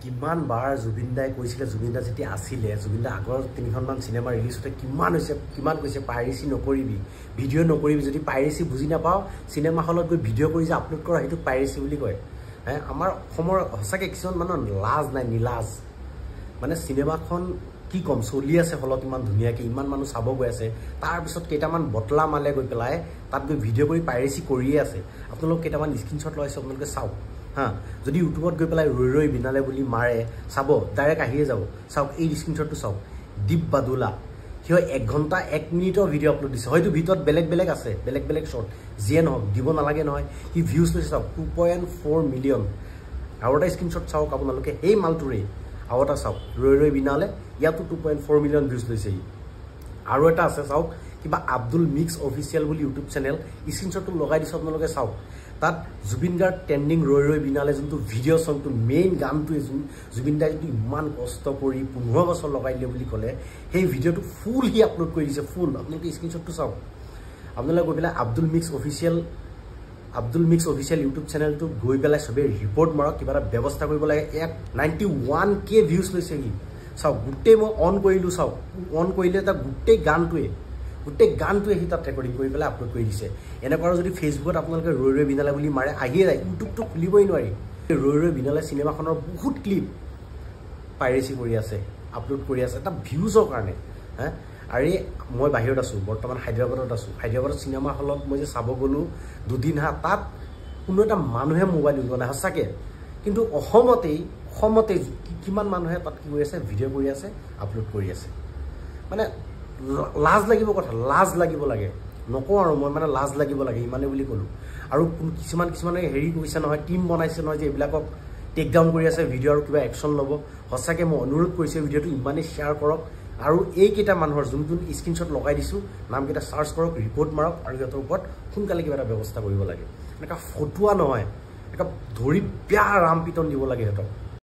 কিমান বাৰ জুবিন দাই কৈছিলে জুবিন দা যেতিয়া আছিলে জুবিন দা আগৰ 3খনমান সিনেমা ৰিলিজ হতে কিমান কৈছে পাইৰেচি নকৰিবি ভিডিও নকৰিবি যদি পাইৰেচি বুজি নাপাও সিনেমা হলত গৈ ভিডিও কৰি যে আপলোড কৰা হেতু পাইৰেচি বুলি কয় আমাৰ অসমৰ হসাকে কিছুমান মানুহ লাজ নাই নিলাজ মানে সিনেমাখন কি কম চলি আছে হলত ইমান ধুনিয়াকে ইমান মানুহ চাব গৈ আছে তাৰ পিছত কেইটামান বটলা মালে গৈ পেলাই তাত গৈ ভিডিও কৰি পাইৰেচি কৰিয়ে আছে আপোনালোক কেইটামান স্ক্ৰিনশ্বট লৈছে আপোনালোকে চাওক হা যদি ইউটিউবত গৈ পেলাই ৰৈ ৰৈ বিনালে বুলি মাৰে চাব ডাইৰেক্ট আহিয়ে যাব চাওক এই স্ক্ৰিনশ্বটটো চাওক দীপ বাদুলা হিয় 1 ঘণ্টা 1 মিনিটৰ ভিডিও আপলোড দিছে হয়তো ভিতৰত বেলেগ আছে বেলেগ শৰ্ট জিয়ে নহওক দিব নালাগে নহয় হি ভিউজ লৈছে চাওক 2.4 মিলিয়ন আৰু এটা স্ক্ৰিনশ্বট চাওক আপোনালোকে এই মালটোৰে আৰু এটা চাওক ৰৈ ৰৈ বিনালে ইয়াতো 2.4 মিলিয়ন ভিউজ লৈছে আৰু এটা আছে চাওক কিবা আব্দুল মিক্স অফিচিয়েল বুলি ইউটিউব চেনেল স্ক্ৰিনশ্বটটো লগাই দিছে আপোনালোকে চাওক তাত জুবিন গাৰ ট্ৰেন্ডিং ৰৈ ৰৈ বিনালে যোনটো ভিডিও সংটো মেইন গানটোৱে জুবিন দাই যদি ইমান কষ্ট কৰি 15 বছৰ লগাই দিলে বুলি ক'লে সেই ভিডিওটো ফুল হি আপলোড কৰি দিছে ফুল আপোনালোকে স্ক্ৰিনশ্বটটো চাওক আপোনালোকে গৈ পেলাই আব্দুল মিক্স অফিচিয়েল ইউটিউব চেনেলটো গৈ পেলাই সবে ৰিপৰ্ট মাৰক কিবা এটা ব্যৱস্থা কৰিব লাগে 91K ভিউজ লৈছে হি চাওক গুটেই মই অন কৰিলো চাওক অন কৰিলে এটা গুটেই গানটোৱে হি তাত ৰেকৰ্ডিং কৰি পেলাই আপলোড কৰি দিছে এনেকুৱা যদি ফেচবুকত আপোনালোকে ৰৈ ৰৈ বিনালে বুলি মাৰে আহিয়ে যায় ইউটিউবটো খুলিবই নোৱাৰি ৰৈ ৰৈ বিনালে সিনেমাখনৰ বহুত ক্লিপ পাইৰেচি কৰি আছে আপলোড কৰি আছে এটা ভিউজৰ কাৰণে হা আৰু মই বাহিৰত আছো বৰ্তমান হায়দৰাবাদত আছো হায়দৰাবাদত সিনেমা হলত মই যে চাব গলো দুদিন হা তাত কোনো এটা মানুহে মোবাইল উলিওৱা নাই সঁচাকে কিন্তু অসমতেই কিমান মানুহে তাত কি কৰি আছে ভিডিও কৰি আছে আপলোড কৰি আছে মানে লাজ লাগিব কথা লাজ লাগিব লাগে নকওঁ আৰু মই মানে লাজ লাগিব লাগে ইমানে বুলি ক'লো আৰু কিছুমানে হেৰি কৰিছে নহয় টিম বনাইছে নহয় যে এইবিলাকক টেক ডাউন কৰি আছে ভিডিও আৰু কিবা একশ্যন ল'ব সঁচাকে মই অনুৰোধ কৰিছোঁ ভিডিওটো ইমানে শ্বেয়াৰ কৰক আৰু এইকেইটা মানুহৰ যোন স্ক্ৰিনশ্বট লগাই দিছোঁ নামকেইটা চাৰ্চ কৰক ৰিপৰ্ট মাৰক আৰু সিহঁতৰ ওপৰত সোনকালে কিবা এটা ব্যৱস্থা কৰিব লাগে এনেকুৱা ফটুৱা নহয় এনেকুৱা ধৰি বেয়া ৰাম পিটন দিব লাগে সিহঁতক